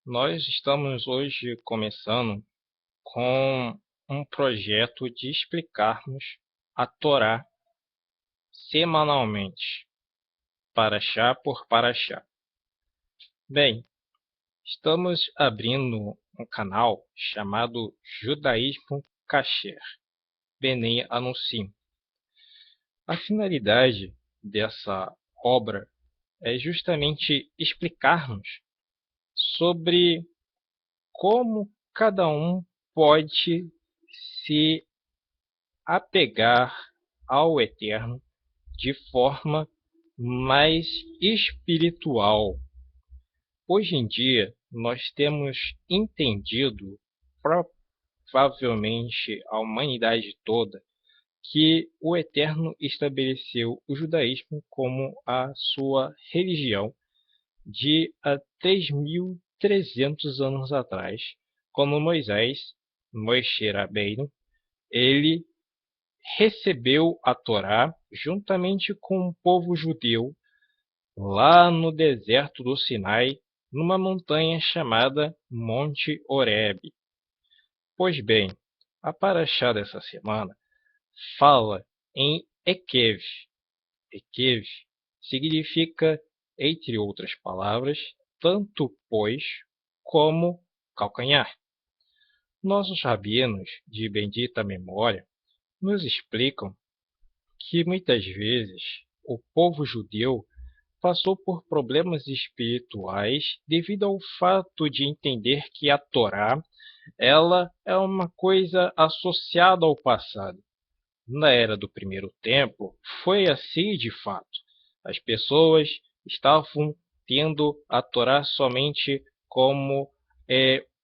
Nós estamos hoje começando com um projeto de explicarmos a Torá semanalmente, paraxá por paraxá. Bem, estamos abrindo um canal chamado Judaísmo Kasher, Bnei Anussim. A finalidade dessa obra é justamente explicarmos sobre como cada um pode se apegar ao Eterno de forma mais espiritual. Hoje em dia, nós temos entendido, provavelmente a humanidade toda, que o Eterno estabeleceu o judaísmo como a sua religião de há 3.300 anos atrás, quando Moshe Rabbeinu, ele recebeu a Torá juntamente com o povo judeu lá no deserto do Sinai, numa montanha chamada Monte Horebe. Pois bem, a paraxá dessa semana fala em Ekev. Ekev significa, entre outras palavras, tanto pois como calcanhar. Nossos rabinos de bendita memória nos explicam que muitas vezes o povo judeu passou por problemas espirituais devido ao fato de entender que a Torá ela é uma coisa associada ao passado. Na era do primeiro templo, foi assim de fato. As pessoas estavam tendo a Torá somente como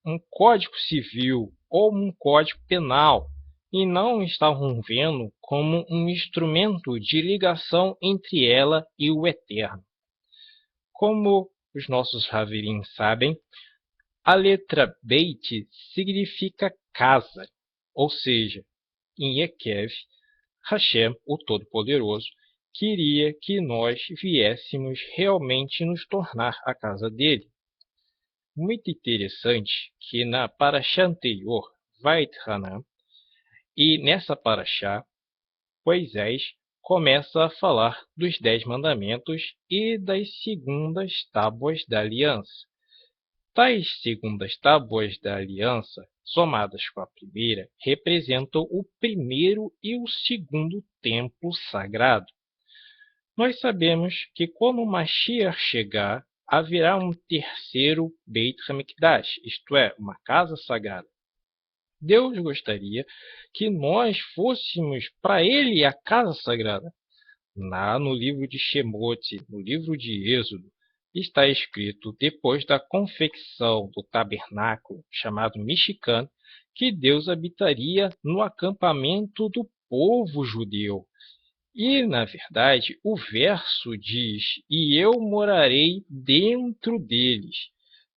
um código civil ou um código penal, e não estavam vendo como um instrumento de ligação entre ela e o Eterno. Como os nossos Haverim sabem, a letra Beit significa casa, ou seja, em Ekev, Hashem, o Todo-Poderoso, queria que nós viéssemos realmente nos tornar a casa dele. Muito interessante que na paraxá anterior, Vait Hanan, e nessa paraxá, Moisés começa a falar dos 10 mandamentos e das segundas tábuas da aliança. Tais segundas tábuas da aliança, somadas com a primeira, representam o primeiro e o segundo templo sagrado. Nós sabemos que quando o Mashiach chegar, haverá um terceiro Beit HaMikdash, isto é, uma casa sagrada. Deus gostaria que nós fôssemos para ele a casa sagrada. No livro de Shemot, no livro de Êxodo, está escrito, depois da confecção do tabernáculo, chamado Mishkan, que Deus habitaria no acampamento do povo judeu. E, na verdade, o verso diz, e eu morarei dentro deles.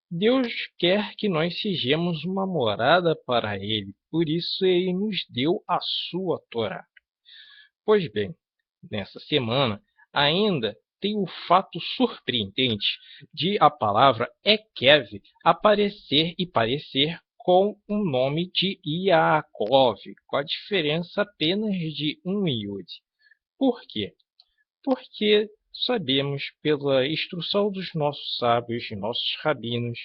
Deus quer que nós sejamos uma morada para ele, por isso ele nos deu a sua Torá. Pois bem, nessa semana ainda tem o fato surpreendente de a palavra Ekev aparecer e parecer com o nome de Yaakov, com a diferença apenas de um iud. Por quê? Porque sabemos pela instrução dos nossos sábios, nossos rabinos,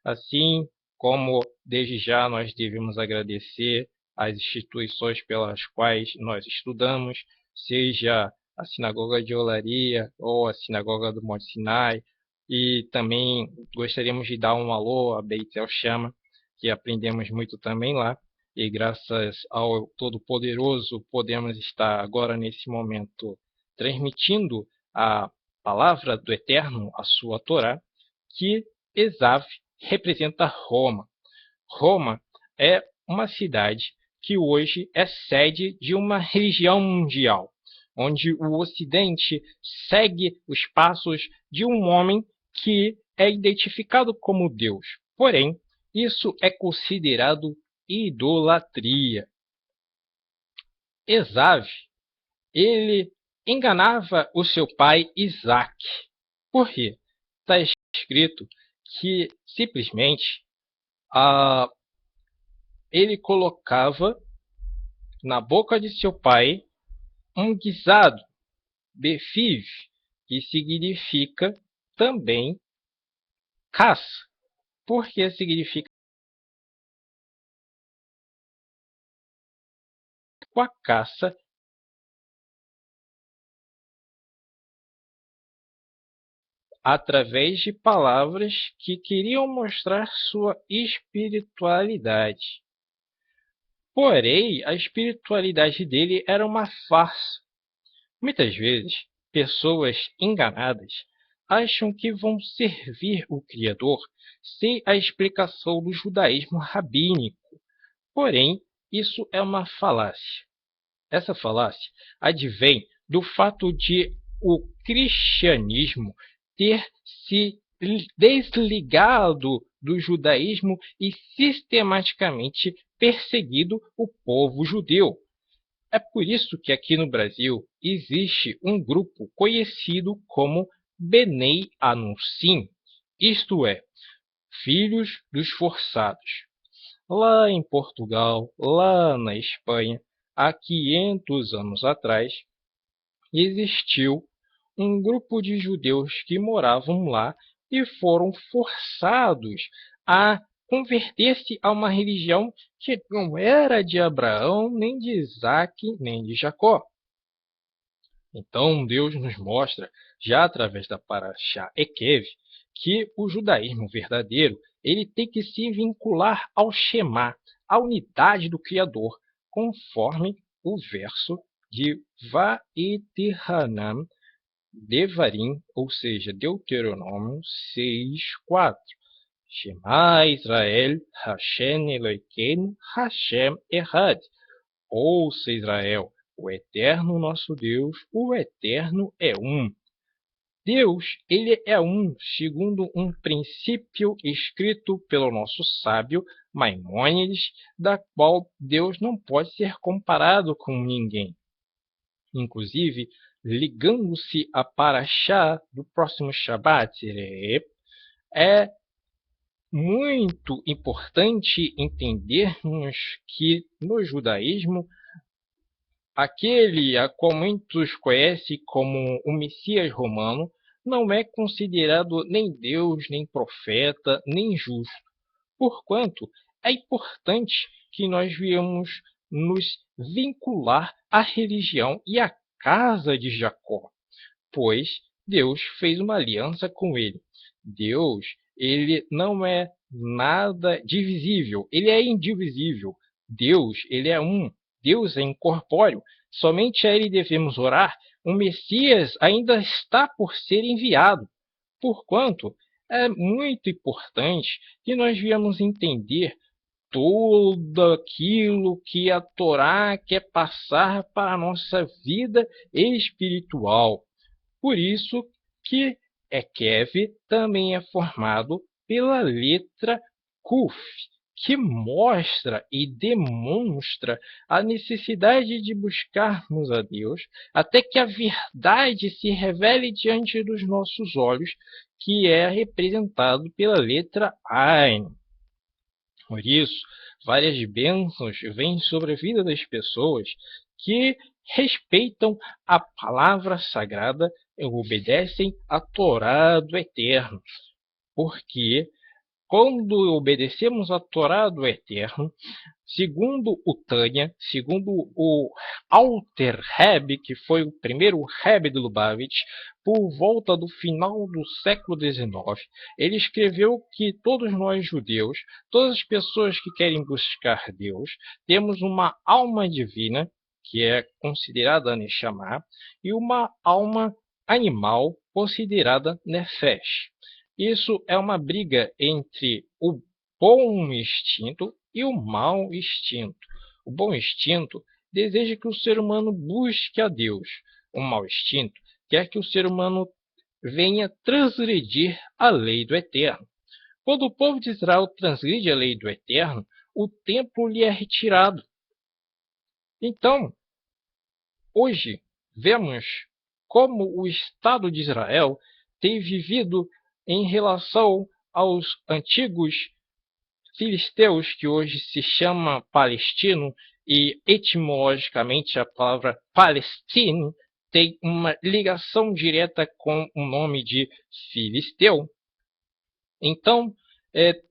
assim como desde já nós devemos agradecer às instituições pelas quais nós estudamos, seja a Sinagoga de Olaria ou a Sinagoga do Monte Sinai, e também gostaríamos de dar um alô a Beit El Shama, que aprendemos muito também lá, e graças ao Todo-Poderoso podemos estar agora nesse momento transmitindo a palavra do Eterno, a sua Torá, que Esav representa Roma. Roma é uma cidade que hoje é sede de uma religião mundial, onde o Ocidente segue os passos de um homem que é identificado como Deus. Porém, isso é considerado idolatria. Esav, ele enganava o seu pai Isaac. Por quê? Está escrito que simplesmente ele colocava na boca de seu pai um guisado, befiv, que significa também caça. Por que significa a caça através de palavras que queriam mostrar sua espiritualidade. Porém, a espiritualidade dele era uma farsa. Muitas vezes, pessoas enganadas acham que vão servir o Criador sem a explicação do judaísmo rabínico. Porém, isso é uma falácia. Essa falácia advém do fato de o cristianismo ter se desligado do judaísmo e sistematicamente perseguido o povo judeu. É por isso que aqui no Brasil existe um grupo conhecido como Bnei Anussim, isto é, filhos dos forçados. Lá em Portugal, lá na Espanha, há 500 anos atrás, existiu um grupo de judeus que moravam lá e foram forçados a converter-se a uma religião que não era de Abraão, nem de Isaac, nem de Jacó. Então Deus nos mostra, já através da Parashá Ekev, que o judaísmo verdadeiro ele tem que se vincular ao Shema, à unidade do Criador, conforme o verso de Vaeterhanam Devarim, ou seja, Deuteronômio 6:4. Shema Israel, Hashem Eloheinu, Hashem Echad. Ouça Israel, o Eterno nosso Deus, o Eterno é um. Deus, ele é um, segundo um princípio escrito pelo nosso sábio Maimônides, da qual Deus não pode ser comparado com ninguém. Inclusive, ligando-se a Parashá do próximo Shabat, é muito importante entendermos que no judaísmo, aquele a qual muitos conhecem como o Messias romano não é considerado nem Deus, nem profeta, nem justo, porquanto é importante que nós viemos nos vincular à religião e à casa de Jacó, pois Deus fez uma aliança com ele. Deus, ele não é nada divisível, ele é indivisível. Deus, ele é um. Deus é incorpóreo. Somente a ele devemos orar. O Messias ainda está por ser enviado. Porquanto, é muito importante que nós viemos entender tudo aquilo que a Torá quer passar para a nossa vida espiritual. Por isso que Ekev também é formado pela letra Kuf, que mostra e demonstra a necessidade de buscarmos a Deus até que a verdade se revele diante dos nossos olhos, que é representado pela letra Ain. Por isso, várias bênçãos vêm sobre a vida das pessoas que respeitam a palavra sagrada e obedecem à Torá do Eterno. Porque quando obedecemos à Torá do Eterno, segundo o Tânia, segundo o Alter Rebbe, que foi o primeiro Rebbe de Lubavitch, por volta do final do século XIX, ele escreveu que todos nós judeus, todas as pessoas que querem buscar Deus, temos uma alma divina, que é considerada Neshama, e uma alma animal, considerada Nefesh. Isso é uma briga entre o bom instinto e o mau instinto. O bom instinto deseja que o ser humano busque a Deus. O mau instinto quer que o ser humano venha transgredir a lei do Eterno. Quando o povo de Israel transgride a lei do Eterno, o templo lhe é retirado. Então, hoje, vemos como o Estado de Israel tem vivido em relação aos antigos filisteus, que hoje se chama palestino, e etimologicamente a palavra Palestine tem uma ligação direta com o nome de filisteu. Então,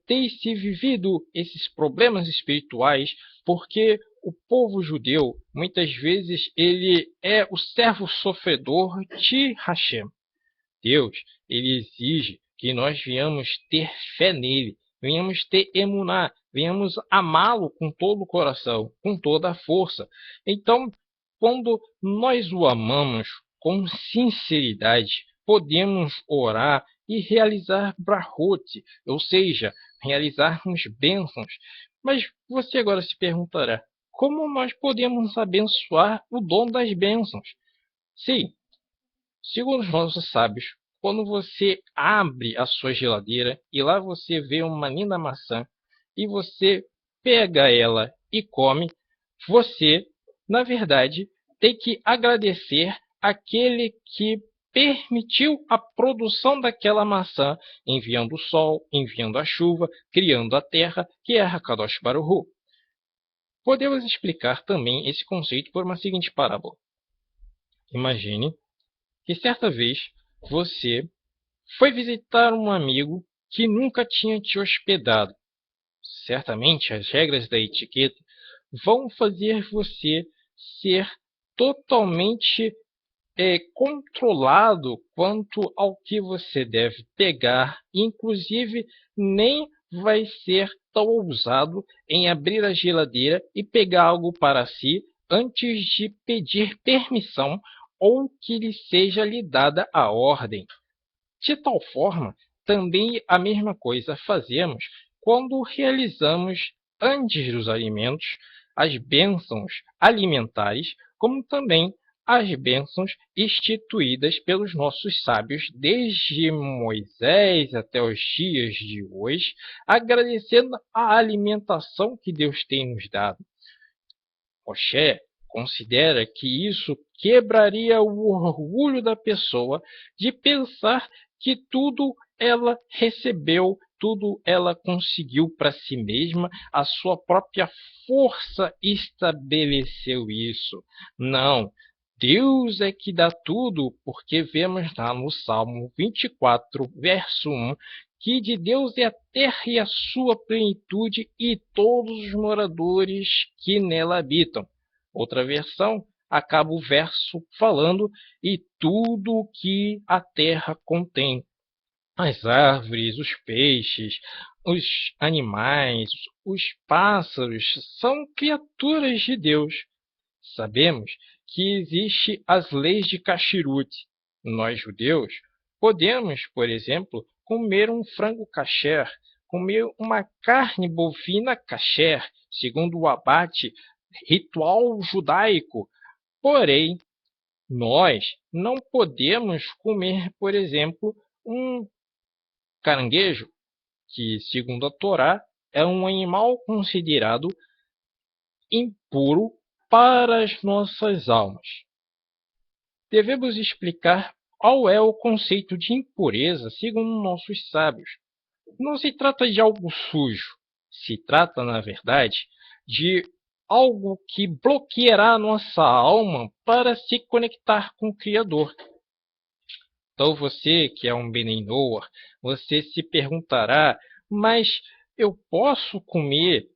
tem-se vivido esses problemas espirituais porque o povo judeu, muitas vezes, ele é o servo sofredor de Hashem. Deus, ele exige que nós venhamos ter fé nele, venhamos ter emuná, venhamos amá-lo com todo o coração, com toda a força. Então, quando nós o amamos com sinceridade, podemos orar e realizar brahot, ou seja, realizarmos bênçãos. Mas você agora se perguntará, como nós podemos abençoar o dom das bênçãos? Sim, segundo os nossos sábios, quando você abre a sua geladeira e lá você vê uma linda maçã e você pega ela e come, você, na verdade, tem que agradecer aquele que permitiu a produção daquela maçã, enviando o sol, enviando a chuva, criando a terra, que é Hakadosh Baruch Hu. Podemos explicar também esse conceito por uma seguinte parábola. Imagine que certa vez você foi visitar um amigo que nunca tinha te hospedado. Certamente as regras da etiqueta vão fazer você ser totalmente controlado quanto ao que você deve pegar, inclusive nem vai ser tão ousado em abrir a geladeira e pegar algo para si antes de pedir permissão ou que lhe seja lhe dada a ordem. De tal forma, também a mesma coisa fazemos quando realizamos, antes dos alimentos, as bênçãos alimentares, como também as bênçãos instituídas pelos nossos sábios desde Moisés até os dias de hoje, agradecendo a alimentação que Deus tem nos dado. Moshe considera que isso quebraria o orgulho da pessoa de pensar que tudo ela recebeu, tudo ela conseguiu para si mesma, a sua própria força estabeleceu isso. Não, Deus é que dá tudo, porque vemos lá no Salmo 24, verso 1, que de Deus é a terra e a sua plenitude e todos os moradores que nela habitam. Outra versão acaba o verso falando e tudo o que a terra contém. As árvores, os peixes, os animais, os pássaros são criaturas de Deus. Sabemos que existem as leis de Kashrut. Nós, judeus, podemos, por exemplo, comer um frango kasher, comer uma carne bovina kasher, segundo o abate ritual judaico. Porém, nós não podemos comer, por exemplo, um caranguejo, que, segundo a Torá, é um animal considerado impuro para as nossas almas. Devemos explicar qual é o conceito de impureza segundo nossos sábios. Não se trata de algo sujo, se trata, na verdade, de algo que bloqueará nossa alma para se conectar com o Criador. Então você, que é um Bnei Noach, você se perguntará, mas eu posso comer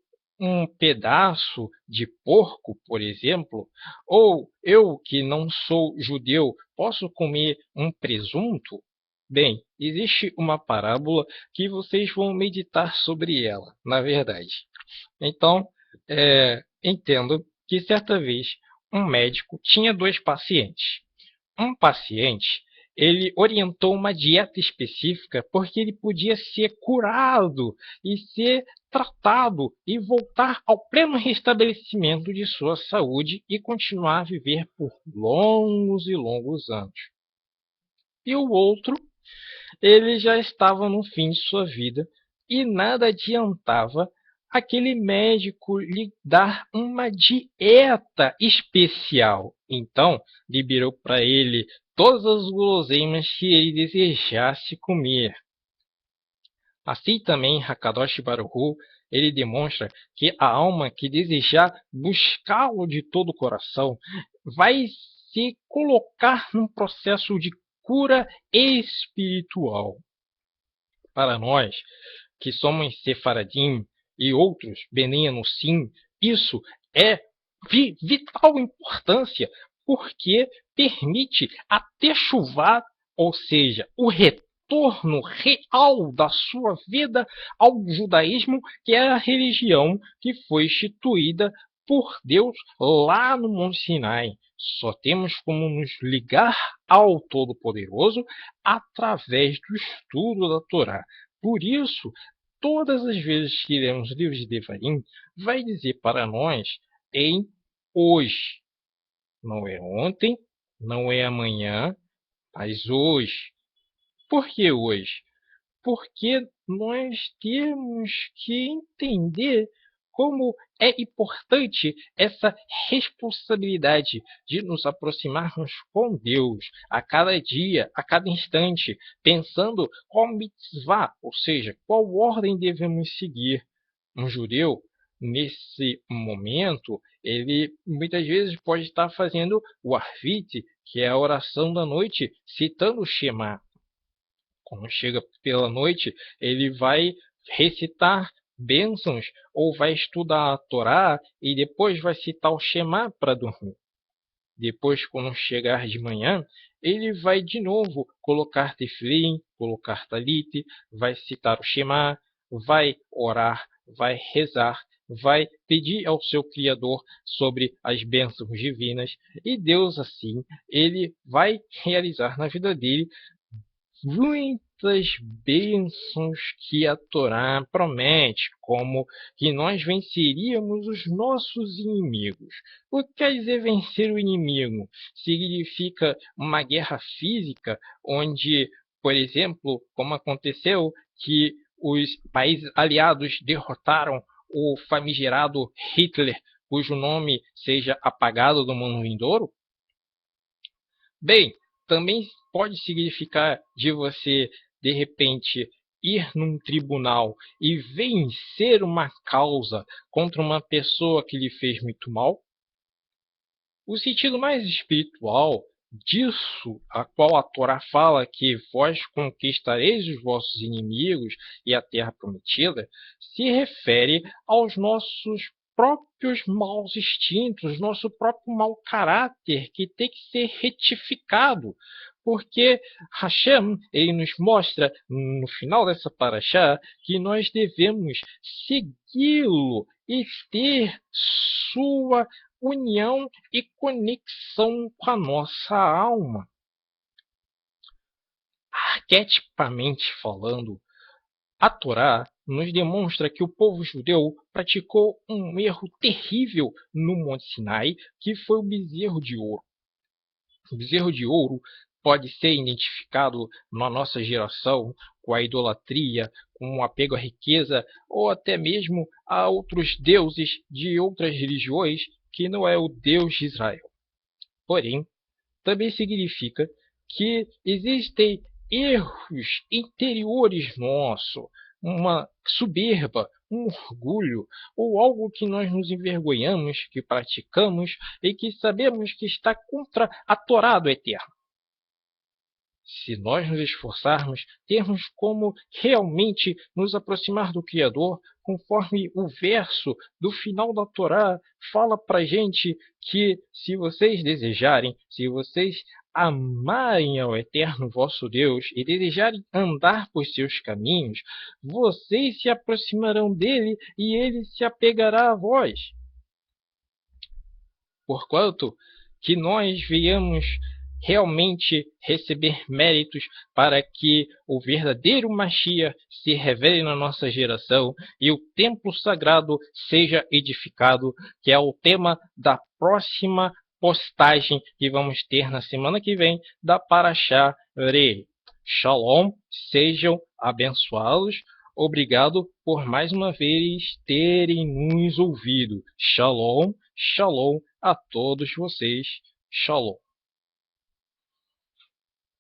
um pedaço de porco, por exemplo? Ou eu, que não sou judeu, posso comer um presunto? Bem, existe uma parábola que vocês vão meditar sobre ela, na verdade. Então, entendo que certa vez um médico tinha dois pacientes. Um paciente, ele orientou uma dieta específica porque ele podia ser curado e ser tratado e voltar ao pleno restabelecimento de sua saúde e continuar a viver por longos e longos anos. E o outro, ele já estava no fim de sua vida e nada adiantava aquele médico lhe dar uma dieta especial. Então, liberou para ele todas as guloseimas que ele desejasse comer. Assim também, Hakadosh Baruch Hu, ele demonstra que a alma que desejar buscá-lo de todo o coração vai se colocar num processo de cura espiritual. Para nós, que somos Sefaradim e outros Benem Anussim, isso é de vital importância, porque permite a techuvá, ou seja, o retorno real da sua vida ao judaísmo, que é a religião que foi instituída por Deus lá no Monte Sinai. Só temos como nos ligar ao Todo-Poderoso através do estudo da Torá. Por isso, todas as vezes que lemos o livro de Devarim, vai dizer para nós em hoje. Não é ontem, não é amanhã, mas hoje. Por que hoje? Porque nós temos que entender como é importante essa responsabilidade de nos aproximarmos com Deus a cada dia, a cada instante, pensando qual mitzvah, ou seja, qual ordem devemos seguir. Um judeu, nesse momento, ele muitas vezes pode estar fazendo o Arvit, que é a oração da noite, citando o Shema. Quando chega pela noite, ele vai recitar bênçãos ou vai estudar a Torá e depois vai citar o Shema para dormir. Depois, quando chegar de manhã, ele vai de novo colocar tefilim, colocar talit, vai citar o Shema, vai orar, vai rezar, vai pedir ao seu Criador sobre as bênçãos divinas e Deus, assim, ele vai realizar na vida dele muitas bênçãos que a Torá promete, como que nós venceríamos os nossos inimigos. O que quer dizer vencer o inimigo? Significa uma guerra física, onde, por exemplo, como aconteceu, que os países aliados derrotaram o famigerado Hitler, cujo nome seja apagado do mundo vindouro? Bem, também pode significar de você, de repente, ir num tribunal e vencer uma causa contra uma pessoa que lhe fez muito mal. O sentido mais espiritual disso, a qual a Torá fala que vós conquistareis os vossos inimigos e a terra prometida, se refere aos nossos próprios maus instintos, nosso próprio mau caráter que tem que ser retificado. Porque Hashem, ele nos mostra no final dessa paraxá que nós devemos segui-lo e ter sua união e conexão com a nossa alma. Arquetipamente falando, a Torá nos demonstra que o povo judeu praticou um erro terrível no Monte Sinai, que foi o bezerro de ouro. O bezerro de ouro pode ser identificado na nossa geração com a idolatria, com o apego à riqueza ou até mesmo a outros deuses de outras religiões que não é o Deus de Israel. Porém, também significa que existem erros interiores nossos, uma soberba, um orgulho, ou algo que nós nos envergonhamos, que praticamos e que sabemos que está contra a Torá do Eterno. Se nós nos esforçarmos, termos como realmente nos aproximar do Criador, conforme o verso do final da Torá fala para gente que se vocês desejarem, se vocês amarem ao Eterno vosso Deus e desejarem andar por seus caminhos, vocês se aproximarão dele e ele se apegará a vós. Porquanto que nós venhamos realmente receber méritos para que o verdadeiro Mashiach se revele na nossa geração e o templo sagrado seja edificado, que é o tema da próxima postagem que vamos ter na semana que vem da Parashá Re. Shalom, sejam abençoados. Obrigado por mais uma vez terem nos ouvido. Shalom, shalom a todos vocês. Shalom.